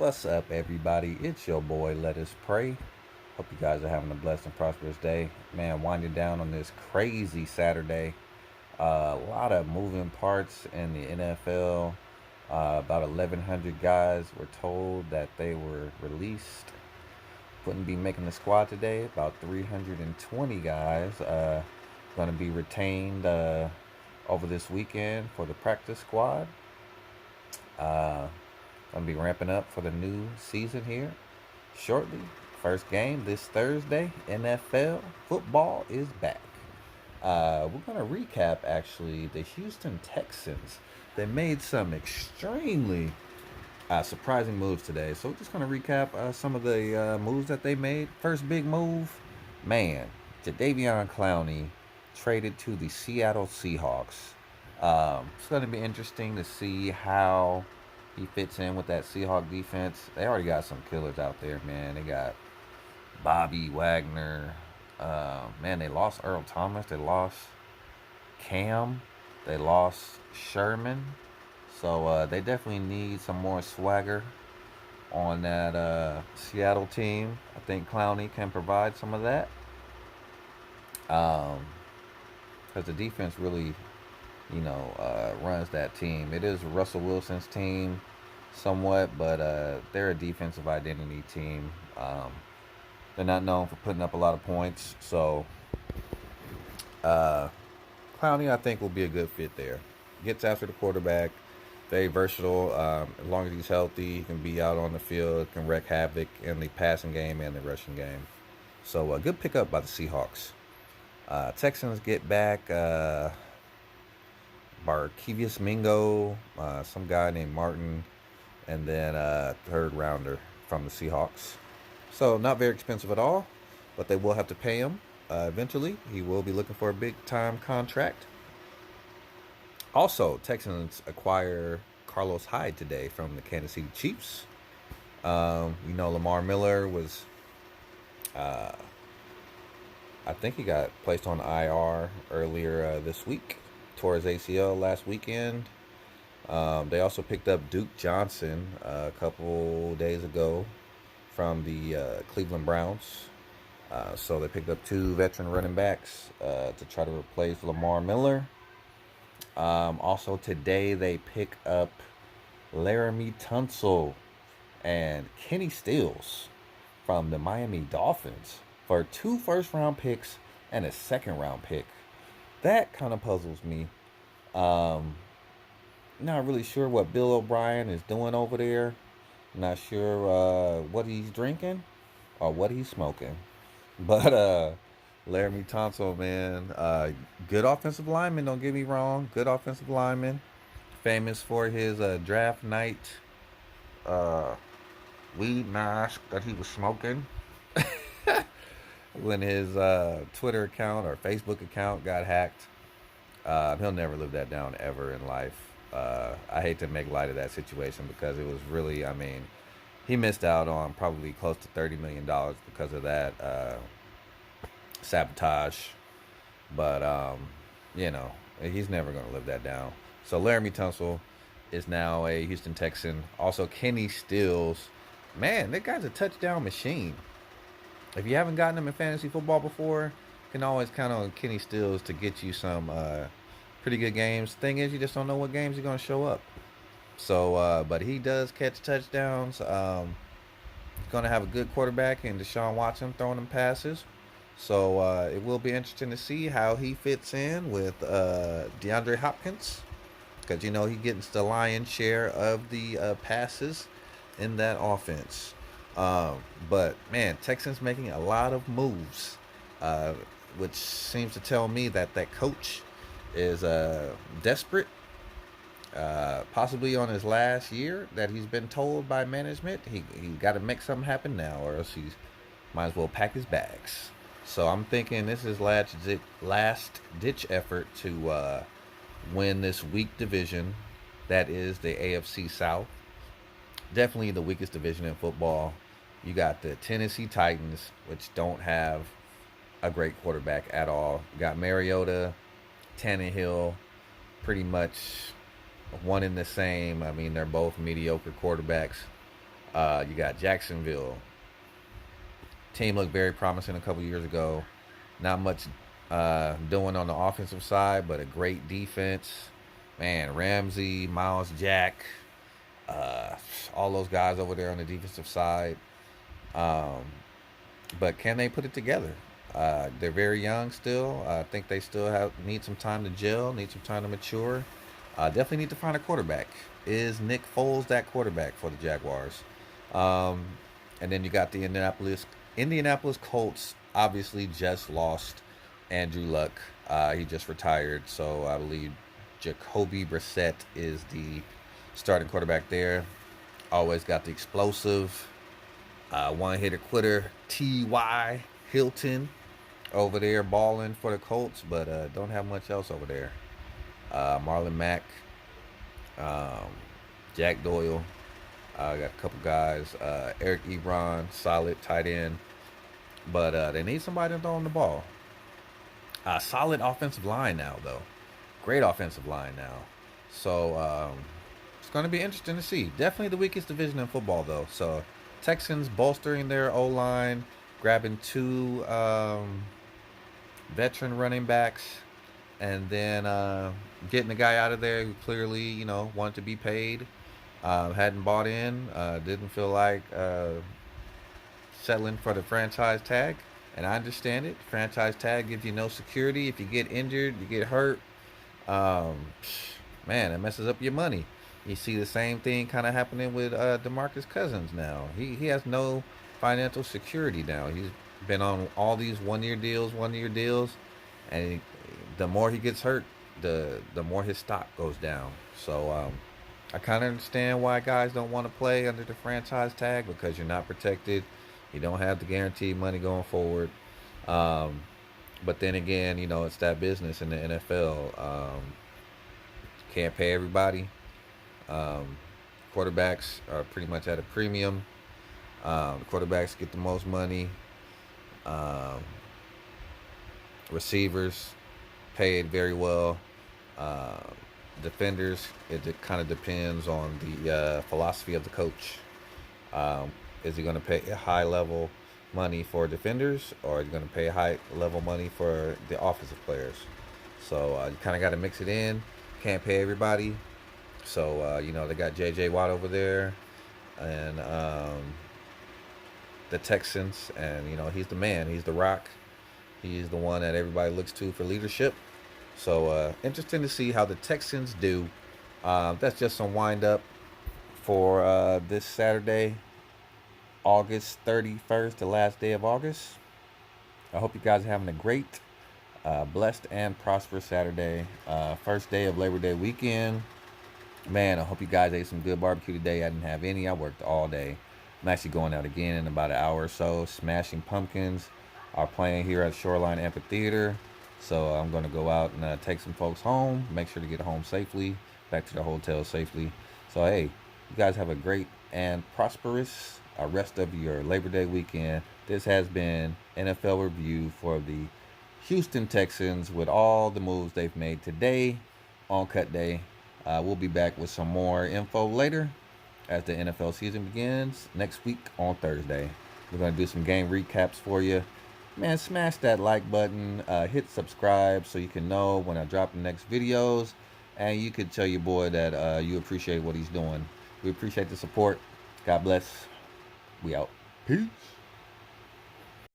What's up, everybody? It's your boy, Let Us Pray. Hope you guys are having a blessed and prosperous day. Man, winding down on this crazy Saturday. A lot of moving parts in the NFL. About 1,100 guys were told that they were released. Wouldn't be making the squad today. About 320 guys going to be retained over this weekend for the practice squad. Going to be ramping up for the new season here shortly. First game this Thursday. NFL football is back. We're going to recap actually the Houston Texans. They made some extremely surprising moves today. So we're just going to recap some of the moves that they made. First big move, man, JADEVEON CLOWNEY traded to the Seattle Seahawks. It's going to be interesting to see how he fits in with that Seahawk defense. They already got some killers out there, man. They got Bobby Wagner. Man, they lost Earl Thomas. They lost Cam. They lost Sherman. So they definitely need some more swagger on that Seattle team. I think Clowney can provide some of that. Because the defense really, runs that team. It is Russell Wilson's team somewhat, but they're a defensive identity team. They're not known for putting up a lot of points. So Clowney, I think, will be a good fit there. Gets after the quarterback. Very versatile. As long as he's healthy, he can be out on the field, can wreak havoc in the passing game and the rushing game. So a good pickup by the Seahawks. Texans get back Barkevius Mingo, some guy named Martin, and then third rounder from the Seahawks. So not very expensive at all, but they will have to pay him eventually. He will be looking for a big-time contract. Also, Texans acquire Carlos Hyde today from the Kansas City Chiefs. Lamar Miller was, I think he got placed on IR earlier this week. Tore his ACL last weekend. They also picked up Duke Johnson a couple days ago from the Cleveland Browns. So they picked up two veteran running backs to try to replace Lamar Miller. Also today they pick up LAREMY TUNSIL and Kenny Stills from the Miami Dolphins for 2 first-round picks and a second-round pick. That kind of puzzles me. Not really sure what Bill O'Brien is doing over there. Not sure what he's drinking or what he's smoking. But LAREMY TUNSIL, man, good offensive lineman, don't get me wrong. Good offensive lineman. Famous for his draft night weed mask that he was smoking. When his Twitter account or Facebook account got hacked. He'll never live that down ever in life. I hate to make light of that situation because it was really, he missed out on probably close to $30 million because of that sabotage. But, he's never going to live that down. So LAREMY TUNSIL is now a Houston Texan. Also, Kenny Stills. Man, that guy's a touchdown machine. If you haven't gotten him in fantasy football before, you can always count on Kenny Stills to get you some pretty good games. Thing is, you just don't know what games are going to show up. So, but he does catch touchdowns. He's going to have a good quarterback in Deshaun Watson throwing him passes. So it will be interesting to see how he fits in with DeAndre Hopkins. Because, he's getting the lion's share of the passes in that offense. But man, Texans making a lot of moves, which seems to tell me that coach is desperate, possibly on his last year that he's been told by management he got to make something happen now, or else he might as well pack his bags. So I'm thinking this is last ditch effort to win this weak division that is the AFC South. Definitely the weakest division in football. You got the Tennessee Titans, which don't have a great quarterback at all. You got Mariota, Tannehill, pretty much one in the same. They're both mediocre quarterbacks. You got Jacksonville. Team looked very promising a couple years ago. Not much doing on the offensive side, but a great defense. Man, Ramsey, Miles Jack, uh, all those guys over there on the defensive side. Um, but can they put it together? They're very young still. I think they still need some time to gel, need some time to mature. Definitely need to find a quarterback. Is Nick Foles that quarterback for the Jaguars? Um, and then you got the Indianapolis Colts. Obviously, just lost Andrew Luck. He just retired, so I believe Jacoby Brissett is the starting quarterback there. Always got the explosive one hitter quitter T.Y. Hilton over there balling for the Colts, but don't have much else over there. Marlon Mack, um, Jack Doyle. Got a couple guys. Eric Ebron, solid tight end. But they need somebody to throw on the ball. Solid offensive line now, though. Great offensive line now. So it's going to be interesting to see. Definitely the weakest division in football, though. So Texans bolstering their O-line, grabbing two veteran running backs, and then getting the guy out of there who clearly, wanted to be paid, hadn't bought in, didn't feel like settling for the franchise tag. And I understand it. Franchise tag gives you no security. If you get injured, you get hurt, um, man, it messes up your money. You see the same thing kind of happening with DeMarcus Cousins now. He has no financial security now. He's been on all these one-year deals, and the more he gets hurt, the more his stock goes down. So I kind of understand why guys don't want to play under the franchise tag, because you're not protected. You don't have the guaranteed money going forward. Um, but then again, it's that business in the NFL. Can't pay everybody. Um, Quarterbacks are pretty much at a premium. The quarterbacks get the most money. Um, Receivers paid very well. Uh, Defenders, it kind of depends on the philosophy of the coach. Um, is he going to pay a high level money for defenders, or is he going to pay high level money for the offensive players? So you kind of got to mix it in. Can't pay everybody. So they got J.J. Watt over there, and the Texans, and he's the man. He's the rock. He's the one that everybody looks to for leadership. So interesting to see how the Texans do. That's just some wind up for this Saturday, August 31st, the last day of August. I hope you guys are having a great, blessed, and prosperous Saturday. First day of Labor Day weekend. Man, I hope you guys ate some good barbecue today. I didn't have any. I worked all day. I'm actually going out again in about an hour or so. Smashing Pumpkins are playing here at Shoreline Amphitheater. So I'm going to go out and take some folks home. Make sure to get home safely, back to the hotel safely. So, hey, you guys have a great and prosperous rest of your Labor Day weekend. This has been NFL Review for the Houston Texans with all the moves they've made today on cut day. We'll be back with some more info later as the NFL season begins next week on Thursday. We're going to do some game recaps for you. Man, smash that like button, hit subscribe so you can know when I drop the next videos, and you can tell your boy that you appreciate what he's doing. We appreciate the support. God bless. We out. Peace.